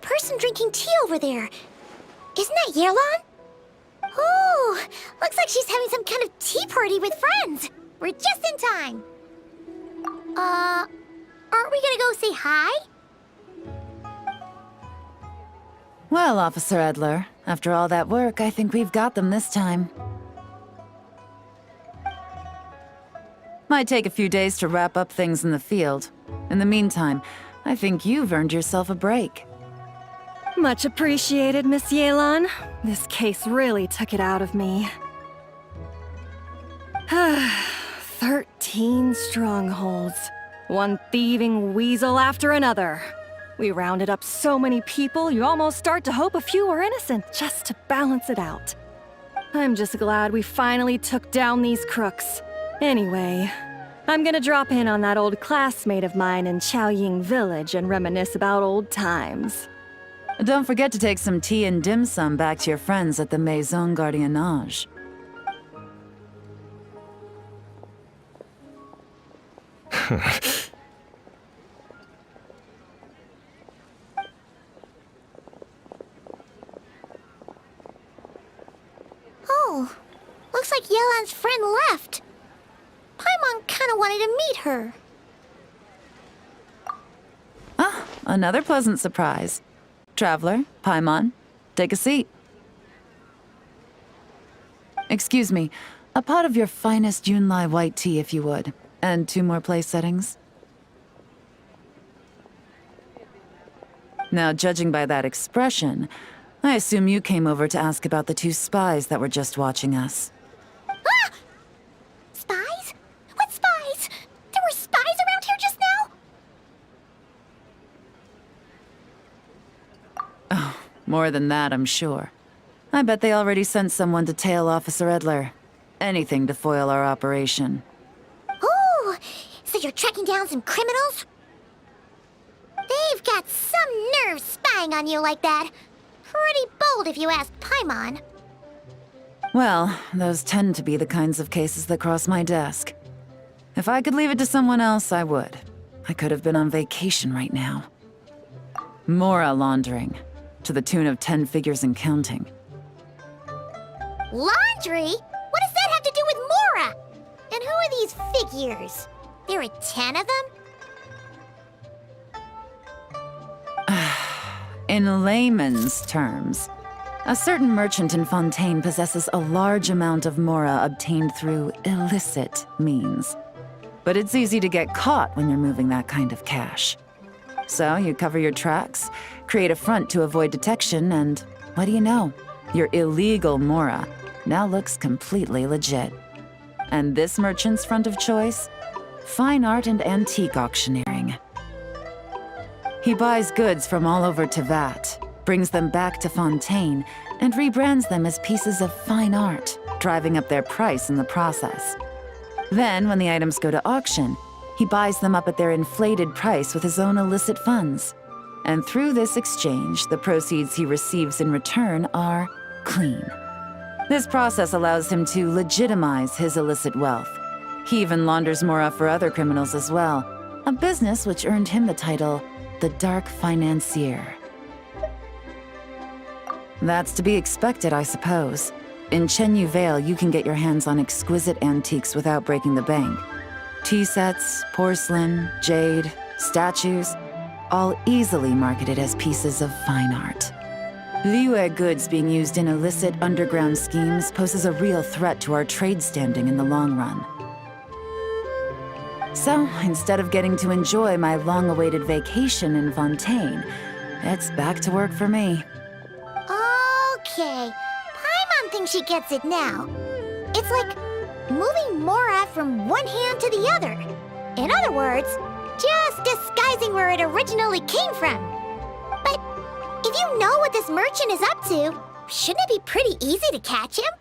person drinking tea over there. Isn't that Yelan? Oh, looks like she's having some kind of tea party with friends. We're just in time. Aren't we gonna go say hi? Well, Officer Edler, after all that work, I think we've got them this time. Might take a few days to wrap up things in the field. In the meantime, I think you've earned yourself a break. Much appreciated, Miss Yelan. This case really took it out of me. 13 strongholds. One thieving weasel after another. We rounded up so many people, you almost start to hope a few were innocent, just to balance it out. I'm just glad we finally took down these crooks. Anyway, I'm gonna drop in on that old classmate of mine in Chaoying Village and reminisce about old times. Don't forget to take some tea and dim sum back to your friends at the Maison Gardiennage. Oh, looks like Yelan's friend left. Paimon kinda wanted to meet her. Ah, another pleasant surprise. Traveler, Paimon, take a seat. Excuse me, a pot of your finest Yunlai white tea if you would, and 2 more place settings. Now, judging by that expression, I assume you came over to ask about the 2 spies that were just watching us. Ah! Spies? What spies? There were spies around here just now? Oh, more than that, I'm sure. I bet they already sent someone to tail Officer Edler. Anything to foil our operation. Oh, so you're tracking down some criminals? They've got some nerve spying on you like that. Pretty bold if you ask Paimon. Well, those tend to be the kinds of cases that cross my desk. If I could leave it to someone else, I would. I could have been on vacation right now. Mora laundering, to the tune of 10 figures and counting. Laundry? What does that have to do with Mora? And who are these figures? There are 10 of them? In layman's terms, a certain merchant in Fontaine possesses a large amount of Mora obtained through illicit means. But it's easy to get caught when you're moving that kind of cash. So you cover your tracks, create a front to avoid detection, and what do you know? Your illegal Mora now looks completely legit. And this merchant's front of choice? Fine art and antique auctioneering. He buys goods from all over Tevat, brings them back to Fontaine, and rebrands them as pieces of fine art, driving up their price in the process. Then, when the items go to auction, he buys them up at their inflated price with his own illicit funds. And through this exchange, the proceeds he receives in return are clean. This process allows him to legitimize his illicit wealth. He even launders Mora for other criminals as well, a business which earned him the title the Dark Financier. That's to be expected, I suppose. In Chenyu Vale, you can get your hands on exquisite antiques without breaking the bank. Tea sets, porcelain, jade, statues, all easily marketed as pieces of fine art. Liyue goods being used in illicit underground schemes poses a real threat to our trade standing in the long run. So, instead of getting to enjoy my long-awaited vacation in Fontaine, it's back to work for me. Okay, Paimon thinks she gets it now. It's like moving Mora from one hand to the other. In other words, just disguising where it originally came from. But if you know what this merchant is up to, shouldn't it be pretty easy to catch him?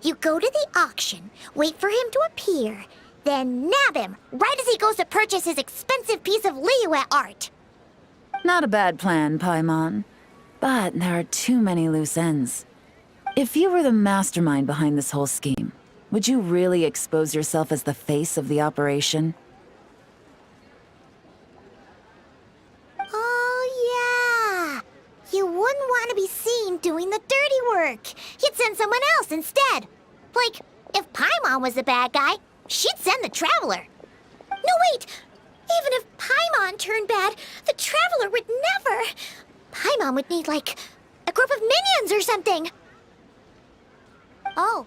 You go to the auction, wait for him to appear, then nab him right as he goes to purchase his expensive piece of Liyue art. Not a bad plan, Paimon. But there are too many loose ends. If you were the mastermind behind this whole scheme, would you really expose yourself as the face of the operation? Oh was the bad guy, she'd send the Traveler. No, wait! Even if Paimon turned bad, the Traveler would never... Paimon would need, like, a group of minions or something. Oh.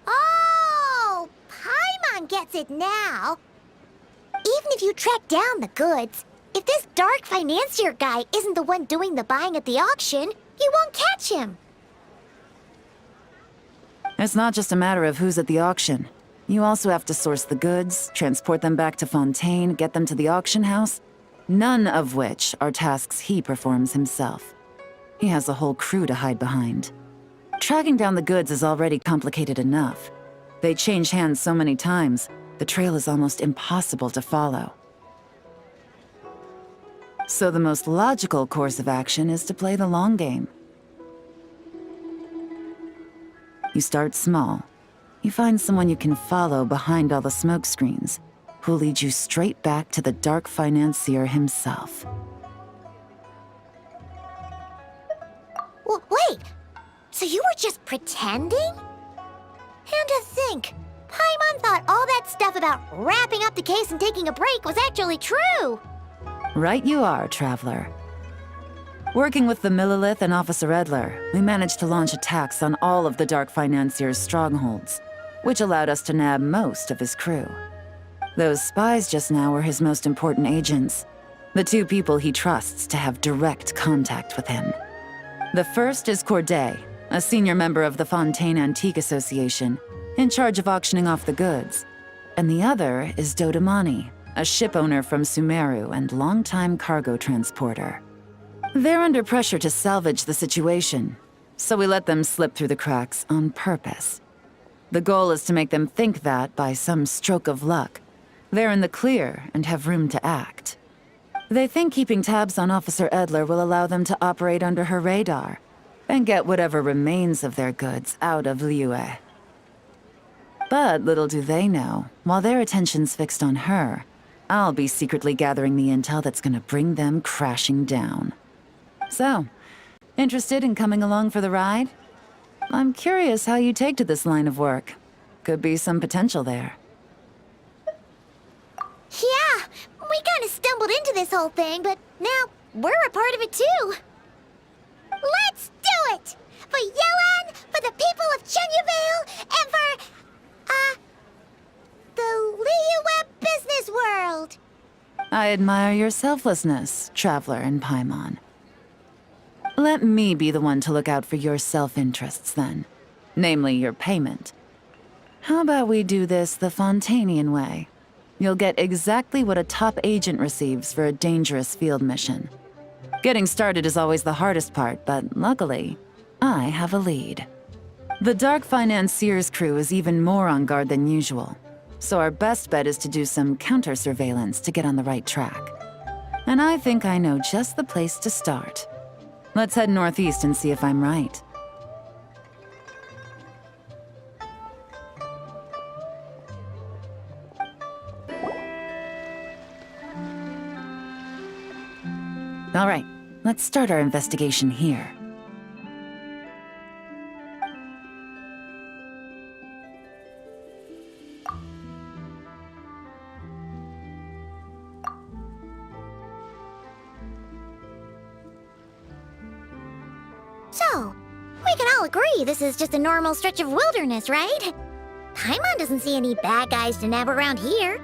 Oh! Paimon gets it now. Even if you track down the goods, if this dark financier guy isn't the one doing the buying at the auction, you won't catch him. It's not just a matter of who's at the auction. You also have to source the goods, transport them back to Fontaine, get them to the auction house, none of which are tasks he performs himself. He has a whole crew to hide behind. Tracking down the goods is already complicated enough. They change hands so many times, the trail is almost impossible to follow. So the most logical course of action is to play the long game. You start small. You find someone you can follow behind all the smoke screens, who'll lead you straight back to the dark financier himself. Wait, so you were just pretending? And to think, Paimon thought all that stuff about wrapping up the case and taking a break was actually true. Right you are, Traveler. Working with the Millilith and Officer Edler, we managed to launch attacks on all of the Dark Financier's strongholds, which allowed us to nab most of his crew. Those spies just now were his most important agents, the two people he trusts to have direct contact with him. The first is Corday, a senior member of the Fontaine Antique Association, in charge of auctioning off the goods. And the other is Dodamani, a ship owner from Sumeru and longtime cargo transporter. They're under pressure to salvage the situation, so we let them slip through the cracks on purpose. The goal is to make them think that, by some stroke of luck, they're in the clear and have room to act. They think keeping tabs on Officer Edler will allow them to operate under her radar and get whatever remains of their goods out of Liyue. But little do they know, while their attention's fixed on her, I'll be secretly gathering the intel that's gonna bring them crashing down. So, interested in coming along for the ride? I'm curious how you take to this line of work. Could be some potential there. Yeah, we kinda stumbled into this whole thing, but now we're a part of it too. Let's do it! For Yelan, for the people of Chenyu Vale, and for, the Liyue business world! I admire your selflessness, Traveler and Paimon. Let me be the one to look out for your self-interests, then. Namely, your payment. How about we do this the Fontainian way? You'll get exactly what a top agent receives for a dangerous field mission. Getting started is always the hardest part, but luckily, I have a lead. The Dark Financier's crew is even more on guard than usual, so our best bet is to do some counter-surveillance to get on the right track. And I think I know just the place to start. Let's head northeast and see if I'm right. All right, let's start our investigation here. So, we can all agree this is just a normal stretch of wilderness, right? Paimon doesn't see any bad guys to nab around here.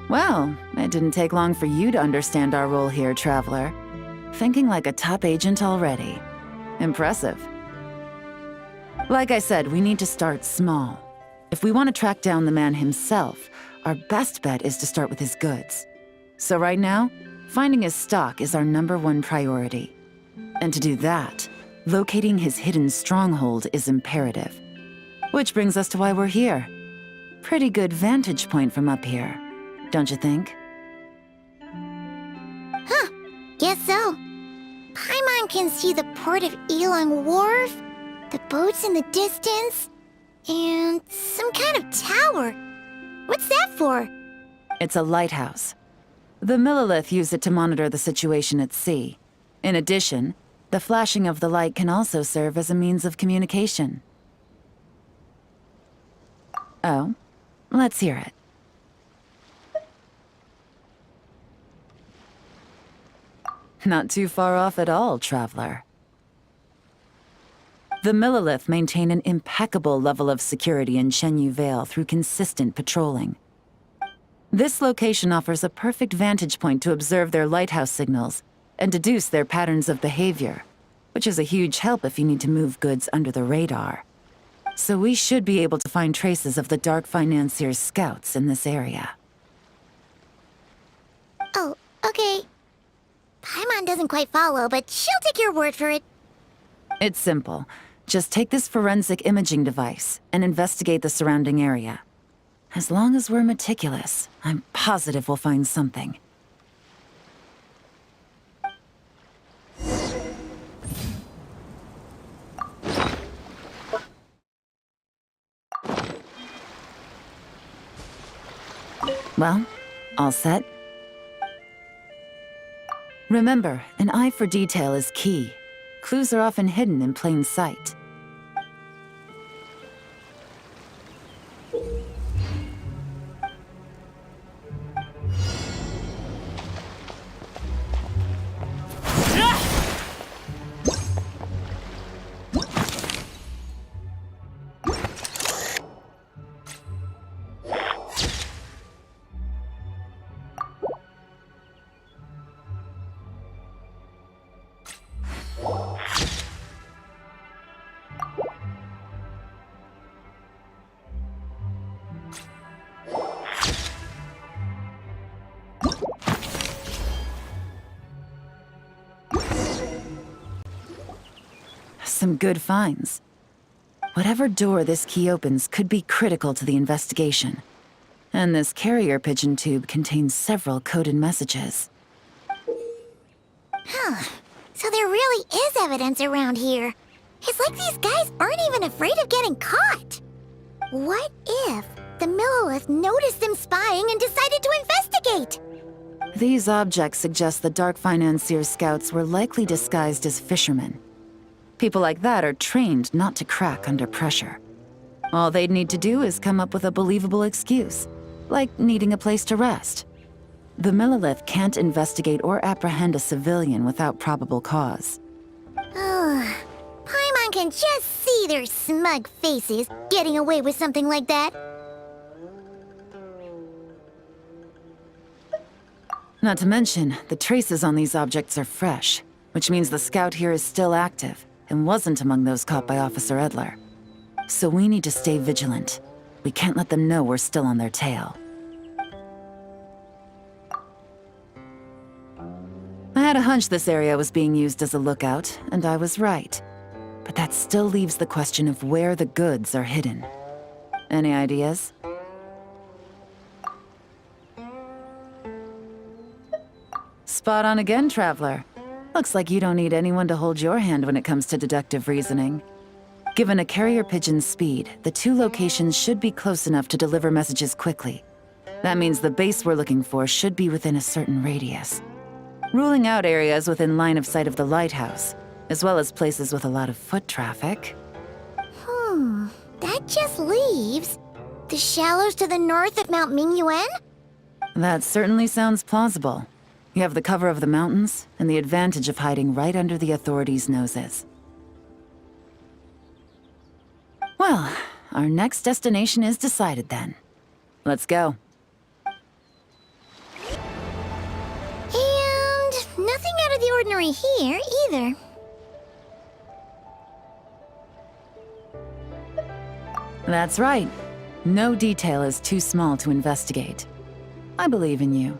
Well, it didn't take long for you to understand our role here, Traveler. Thinking like a top agent already. Impressive. Like I said, we need to start small. If we want to track down the man himself, our best bet is to start with his goods. So right now, finding his stock is our #1 priority. And to do that, locating his hidden stronghold is imperative. Which brings us to why we're here. Pretty good vantage point from up here, don't you think? Huh, guess so. Paimon can see the port of Yelan Wharf, the boats in the distance, and some kind of tower. What's that for? It's a lighthouse. The Millilith use it to monitor the situation at sea. In addition, the flashing of the light can also serve as a means of communication. Oh, let's hear it. Not too far off at all, Traveler. The Millelith maintain an impeccable level of security in Chenyu Vale through consistent patrolling. This location offers a perfect vantage point to observe their lighthouse signals and deduce their patterns of behavior, which is a huge help if you need to move goods under the radar. So we should be able to find traces of the Dark Financier's scouts in this area. Oh, okay. Paimon doesn't quite follow, but she'll take your word for it. It's simple. Just take this forensic imaging device and investigate the surrounding area. As long as we're meticulous, I'm positive we'll find something. Well, all set? Remember, an eye for detail is key. Clues are often hidden in plain sight. Some good finds. Whatever door this key opens could be critical to the investigation. And this carrier pigeon tube contains several coded messages. So there really is evidence around here. It's like these guys aren't even afraid of getting caught. What if the Millelith noticed them spying and decided to investigate? These objects suggest the Dark Financier's scouts were likely disguised as fishermen. People like that are trained not to crack under pressure. All they'd need to do is come up with a believable excuse, like needing a place to rest. The Millelith can't investigate or apprehend a civilian without probable cause. Ugh. Paimon can just see their smug faces getting away with something like that. Not to mention, the traces on these objects are fresh, which means the scout here is still active and wasn't among those caught by Officer Edler. So we need to stay vigilant. We can't let them know we're still on their tail. I had a hunch this area was being used as a lookout, and I was right. But that still leaves the question of where the goods are hidden. Any ideas? Spot on again, Traveler. Looks like you don't need anyone to hold your hand when it comes to deductive reasoning. Given a carrier pigeon's speed, the two locations should be close enough to deliver messages quickly. That means the base we're looking for should be within a certain radius. Ruling out areas within line of sight of the lighthouse, as well as places with a lot of foot traffic. That just leaves the shallows to the north of Mount Mingyuan? That certainly sounds plausible. You have the cover of the mountains, and the advantage of hiding right under the authorities' noses. Well, our next destination is decided then. Let's go. And nothing out of the ordinary here, either. That's right. No detail is too small to investigate. I believe in you.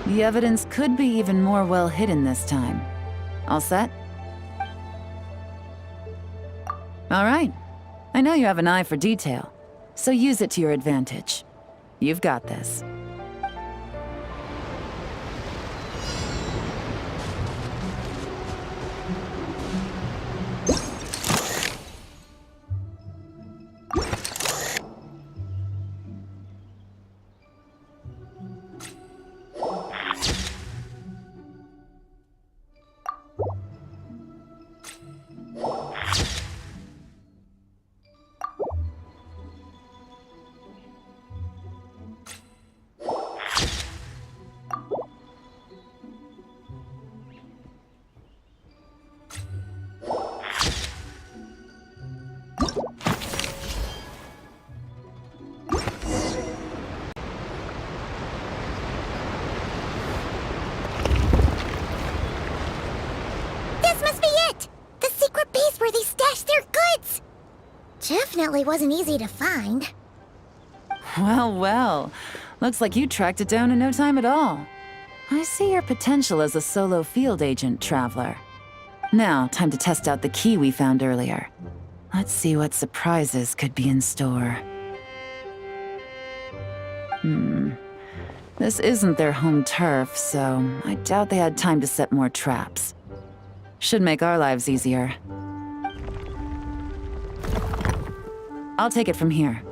The evidence could be even more well hidden this time. All set? All right. I know you have an eye for detail, so use it to your advantage. You've got this. Unfortunately, wasn't easy to find. Well, well. Looks like you tracked it down in no time at all. I see your potential as a solo field agent, Traveler. Now, time to test out the key we found earlier. Let's see what surprises could be in store. This isn't their home turf, so I doubt they had time to set more traps. Should make our lives easier. I'll take it from here.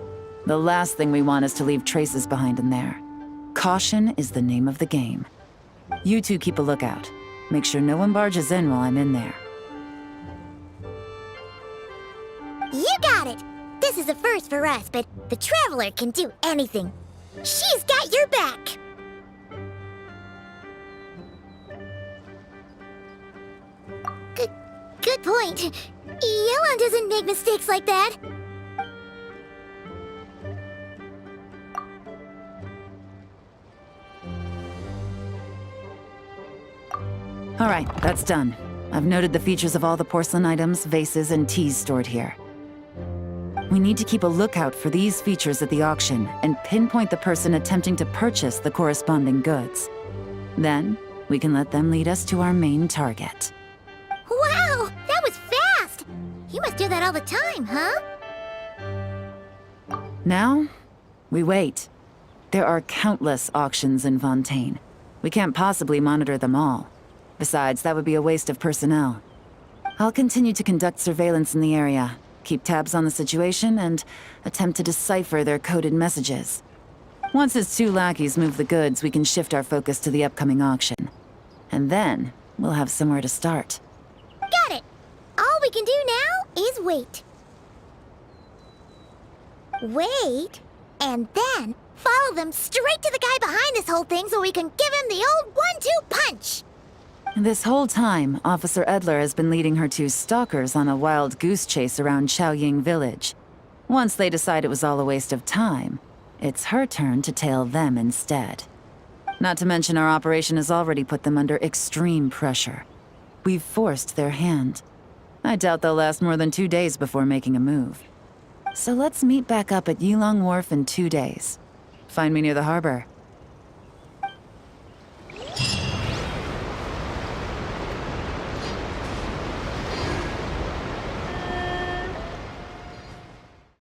The last thing we want is to leave traces behind in there. Caution is the name of the game. You two keep a lookout. Make sure no one barges in while I'm in there. You got it! This is a first for us, but the Traveler can do anything. She's got your back! Good point. Yelan doesn't make mistakes like that. All right, that's done. I've noted the features of all the porcelain items, vases, and teas stored here. We need to keep a lookout for these features at the auction and pinpoint the person attempting to purchase the corresponding goods. Then, we can let them lead us to our main target. Wow, that was fast! You must do that all the time, huh? Now, we wait. There are countless auctions in Fontaine. We can't possibly monitor them all. Besides, that would be a waste of personnel. I'll continue to conduct surveillance in the area, keep tabs on the situation, and attempt to decipher their coded messages. Once his two lackeys move the goods, we can shift our focus to the upcoming auction. And then, we'll have somewhere to start. Got it! All we can do now is wait. Wait, and then follow them straight to the guy behind this whole thing so we can give him the old 1-2 punch! This whole time, Officer Edler has been leading her two stalkers on a wild goose chase around Chaoying village. Once they decide it was all a waste of time, it's her turn to tail them instead. Not to mention our operation has already put them under extreme pressure. We've forced their hand. I doubt they'll last more than 2 days before making a move. So let's meet back up at Yelan Wharf in 2 days. Find me near the harbor.